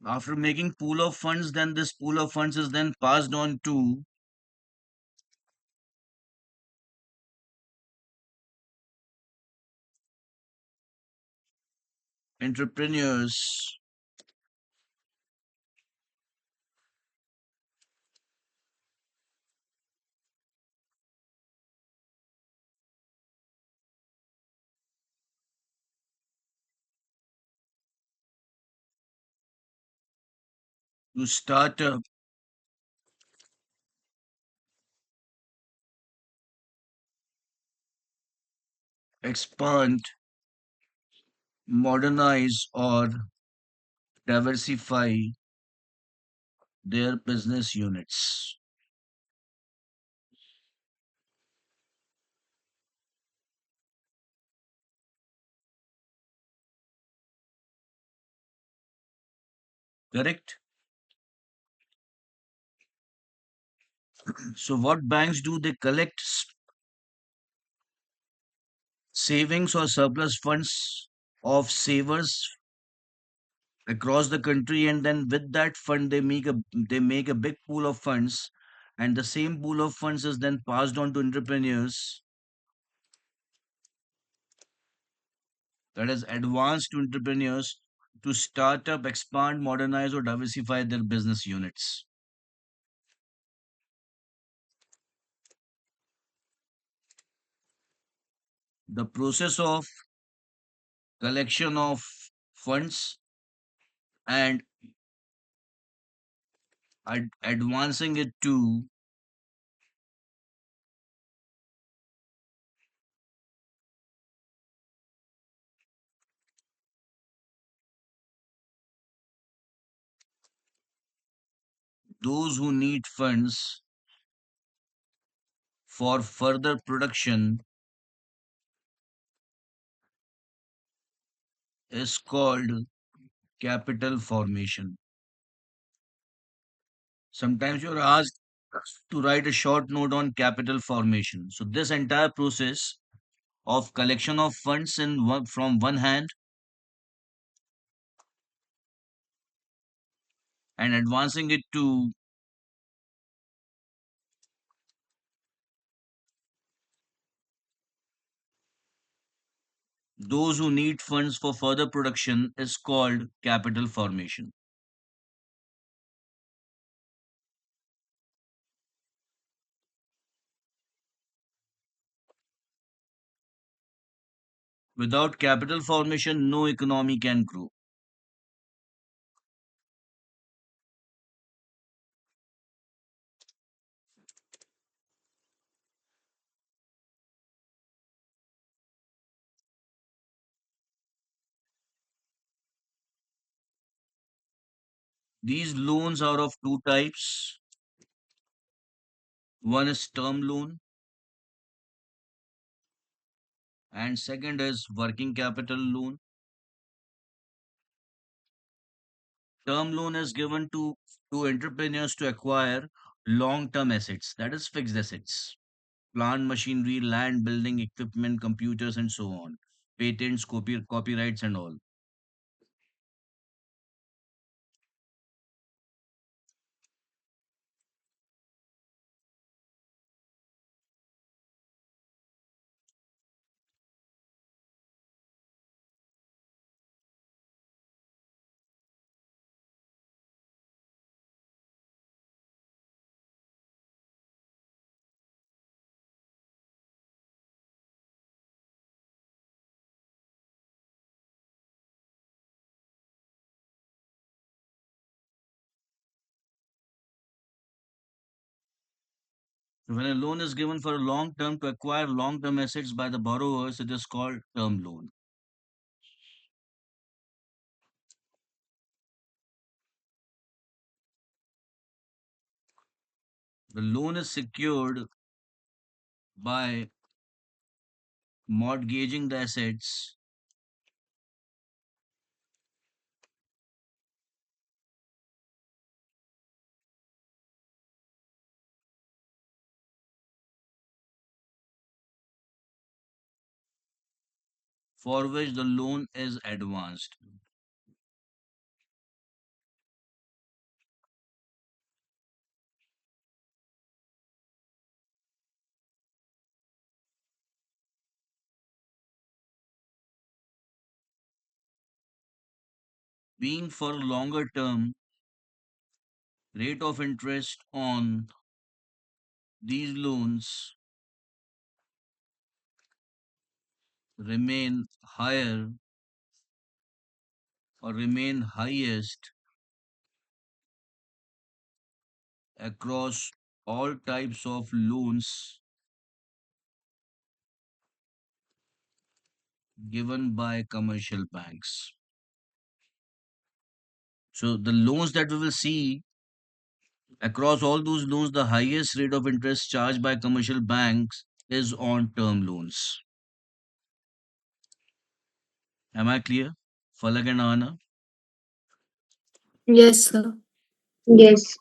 After making pool of funds, then this pool of funds is then passed on to entrepreneurs to start up, expand, modernize, or diversify their business units. Correct? So, what banks do? They collect savings or surplus funds of savers across the country, and then with that fund they make a big pool of funds, and the same pool of funds is then passed on to entrepreneurs, that is advanced to entrepreneurs, to start up, expand, modernize, or diversify their business units. The process of collection of funds and advancing it to those who need funds for further production is called capital formation. Sometimes you're asked to write a short note on capital formation. So, this entire process of collection of funds from one hand and advancing it to those who need funds for further production is called capital formation. Without capital formation, no economy can grow. These loans are of two types. One is term loan, and second is working capital loan. Term loan is given to entrepreneurs to acquire long-term assets, that is fixed assets, plant machinery, land, building, equipment, computers, and so on, patents, copyrights, and all. So when a loan is given for a long term to acquire long term assets by the borrowers, it is called term loan. The loan is secured by mortgaging the assets for which the loan is advanced. Being for longer term, rate of interest on these loans remain higher or remain highest across all types of loans given by commercial banks. So the loans that we will see across all those loans, the highest rate of interest charged by commercial banks is on term loans. Am I clear? Falak and Ana? Yes, sir. Yes.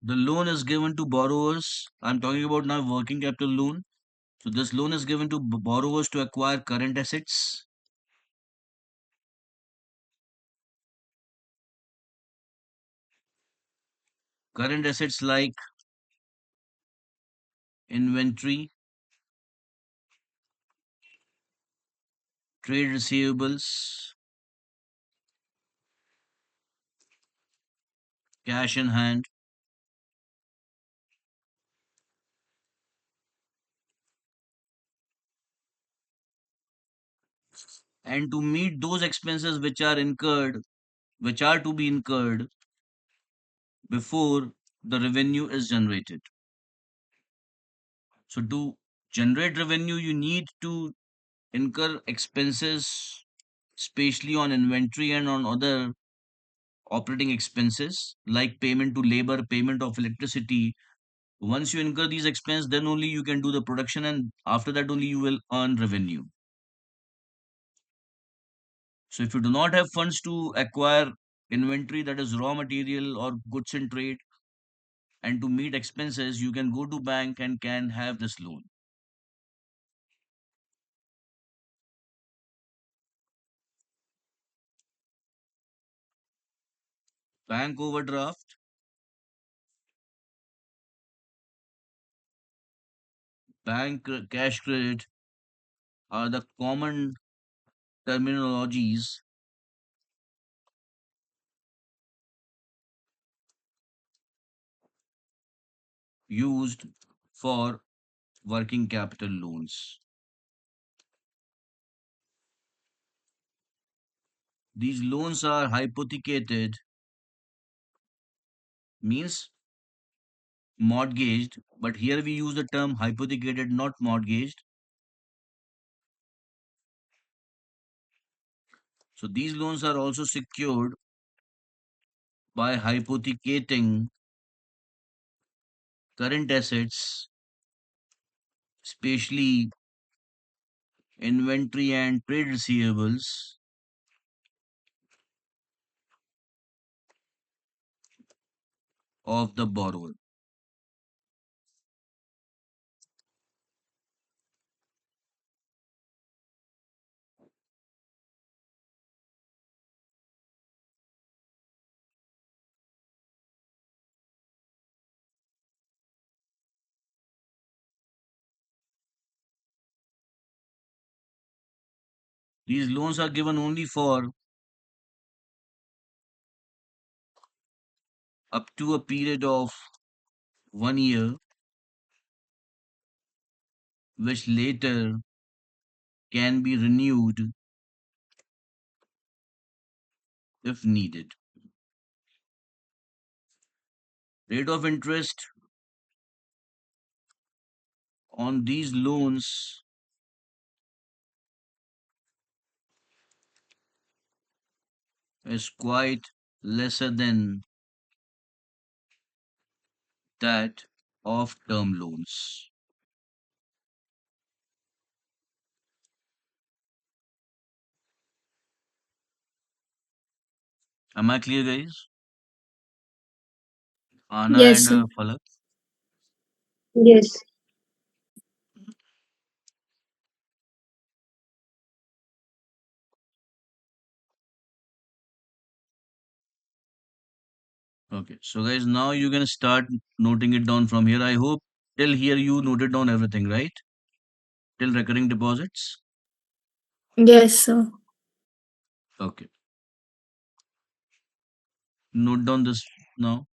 The loan is given to borrowers. I'm talking about now working capital loan. So this loan is given to borrowers to acquire current assets. Current assets like inventory, trade receivables, cash in hand. And to meet those expenses which are to be incurred before the revenue is generated. So to generate revenue, you need to incur expenses, especially on inventory and on other operating expenses like payment to labor, payment of electricity. Once you incur these expenses, then only you can do the production, and after that only you will earn revenue. So if you do not have funds to acquire inventory, that is raw material or goods in trade, and to meet expenses, you can go to bank and can have this loan. Bank overdraft, cash credit are the common terminologies used for working capital loans. These loans are hypothecated, means mortgaged, but here we use the term hypothecated, not mortgaged. So these loans are also secured by hypothecating current assets, especially inventory and trade receivables of the borrower. These loans are given only for up to a period of 1 year, which later can be renewed if needed. Rate of interest on these loans is quite lesser than that of term loans. Am I clear, guys? Anna Yes, and sir. Falak. Yes. Okay, so guys, now you can start noting it down from here. I hope till here you noted down everything, right? Till recurring deposits. Yes, sir. Okay, note down this now.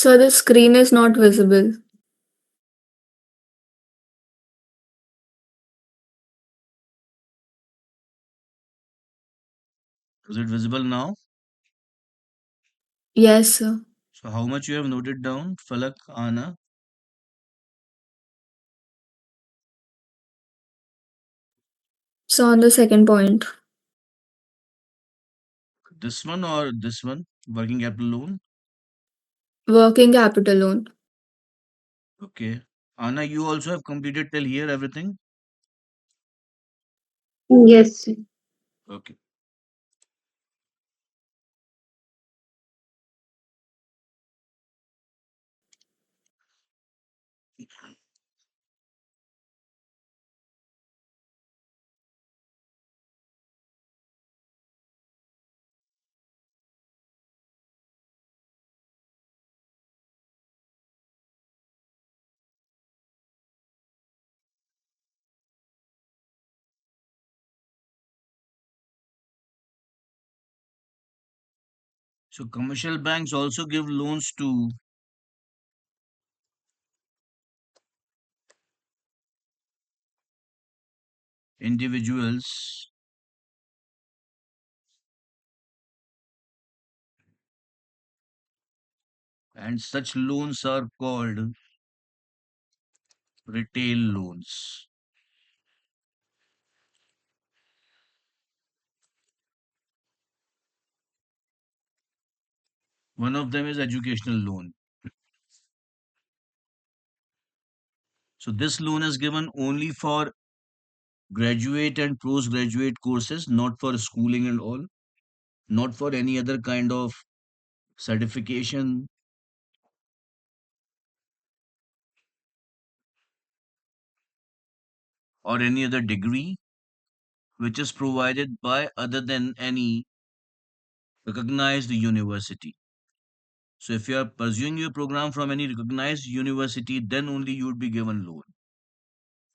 So the screen is not visible. Is it visible now? Yes, sir. So how much you have noted down, Falak, Anna? So on the second point, This one or this one? Working capital loan? working capital loan. Okay. Anna, you also have completed till here everything? Yes. Okay. So commercial banks also give loans to individuals, and such loans are called retail loans. One of them is educational loan. So this loan is given only for graduate and postgraduate courses, not for schooling and all, not for any other kind of certification or any other degree which is provided by other than any recognized university. So if you are pursuing your program from any recognized university, then only you would be given loan.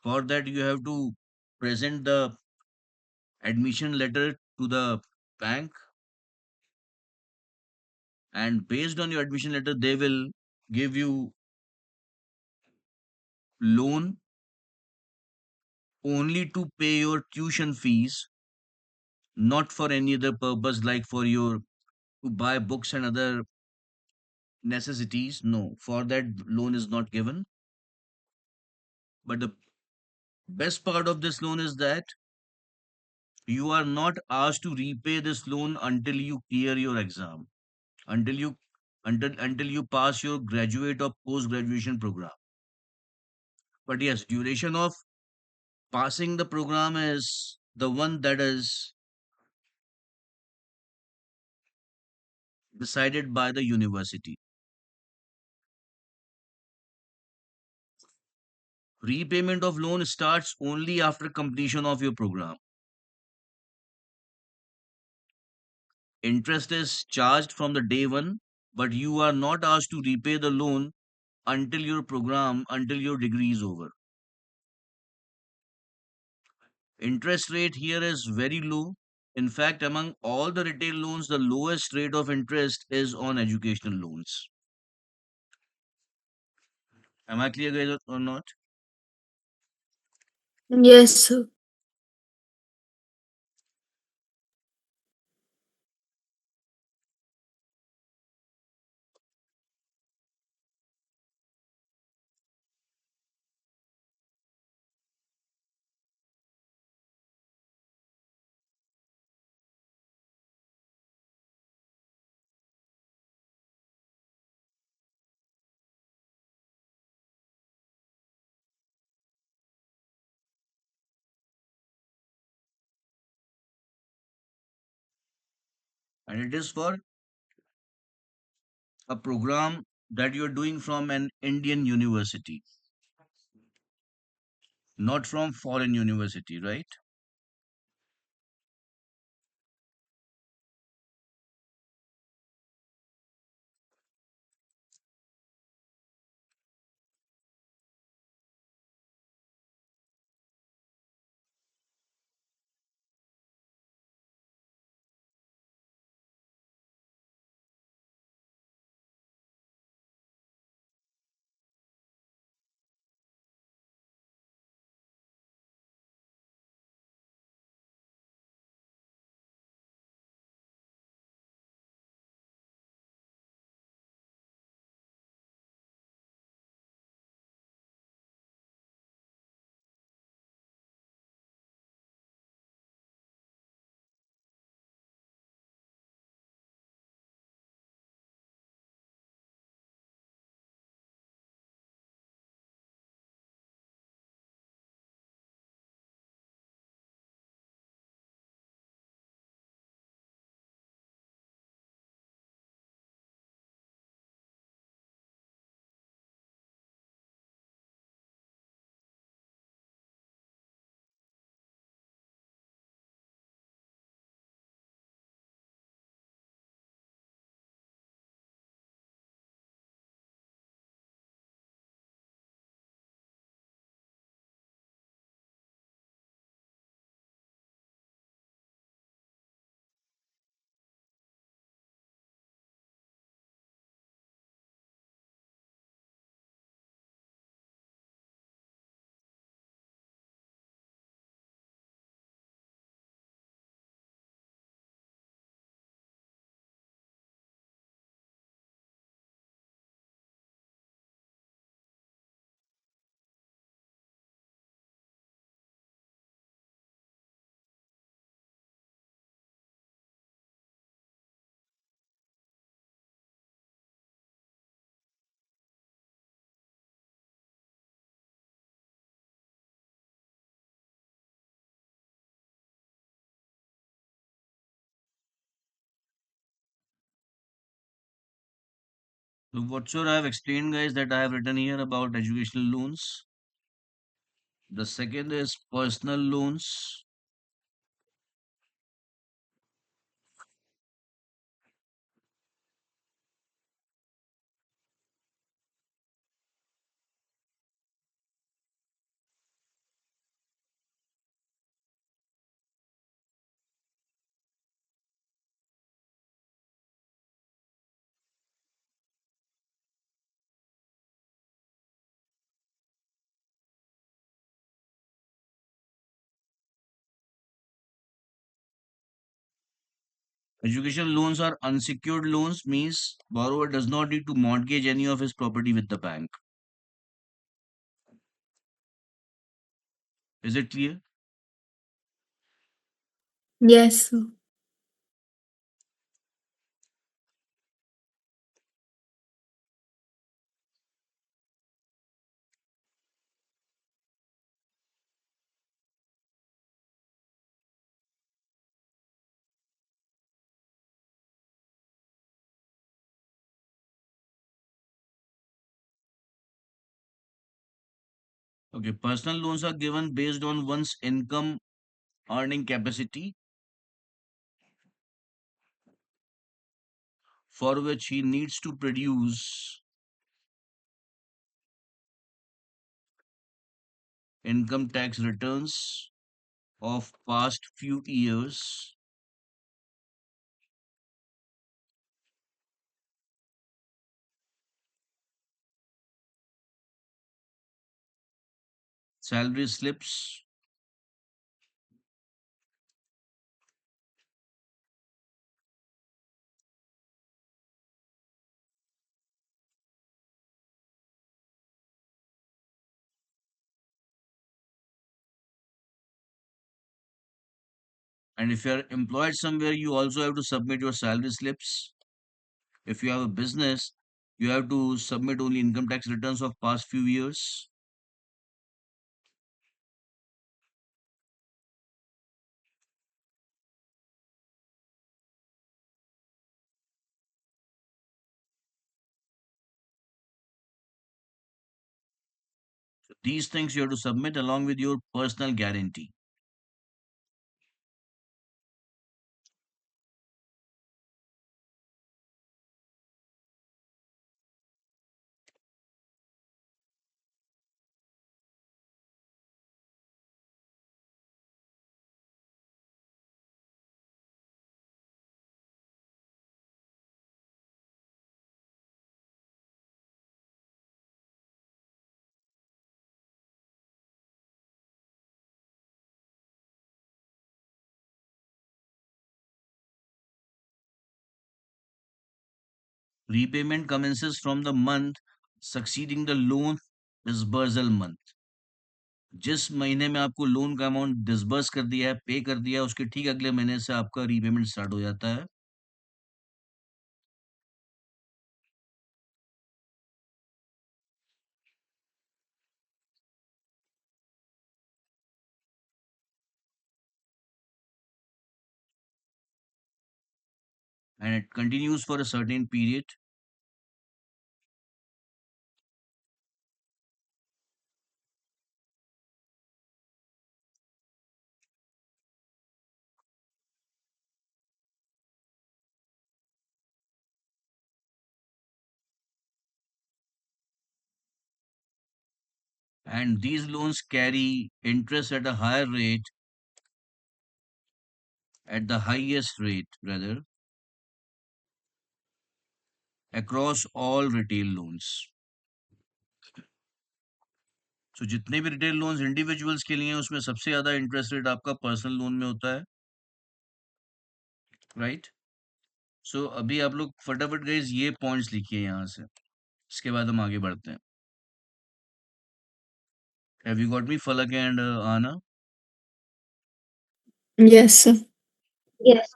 For that, you have to present the admission letter to the bank, and based on your admission letter, they will give you loan only to pay your tuition fees, not for any other purpose like for your to buy books and other necessities. No, for that loan is not given. But the best part of this loan is that you are not asked to repay this loan until you clear your exam, until you until you pass your graduate or post graduation program. But yes, duration of passing the program is the one that is decided by the university. Repayment of loan starts only after completion of your program. Interest is charged from the day one, but you are not asked to repay the loan until your degree is over. Interest rate here is very low. In fact, among all the retail loans, the lowest rate of interest is on educational loans. Am I clear, guys, or not? Yes, sir. And it is for a program that you're doing from an Indian university, not from foreign university, right? So whatsoever I have explained, guys, that I have written here about educational loans. The second is personal loans. Education loans are unsecured loans, means borrower does not need to mortgage any of his property with the bank. Is it clear? Yes, sir. Okay, personal loans are given based on one's income earning capacity, for which he needs to produce income tax returns of past few years, salary slips, and if you are employed somewhere, you also have to submit your salary slips. If you have a business, you have to submit only income tax returns of past few years. So these things you have to submit along with your personal guarantee. Repayment commences from the month succeeding the loan disbursal month. जिस महीने में आपको loan का amount disburse कर दिया है, पे कर दिया है, उसके ठीक अगले महीने से आपका रीपेमेंट स्टार्ट हो जाता है। And it continues for a certain period. And these loans carry interest at a higher rate, at the highest rate rather, across all retail loans. So जितने भी रिटेल लोन्स इंडिविजुअल्स के लिए हैं, उसमें सबसे ज्यादा इंटरेस्ट रेट आपका personal loan में होता है, राइट? सो अभी आप लोग फटाफट गाइस ये पॉइंट्स लिखिए यहाँ से, इसके बाद हम आगे बढ़ते हैं। हैव यू गॉट मी फलक एंड आना? Yes, sir. Yes.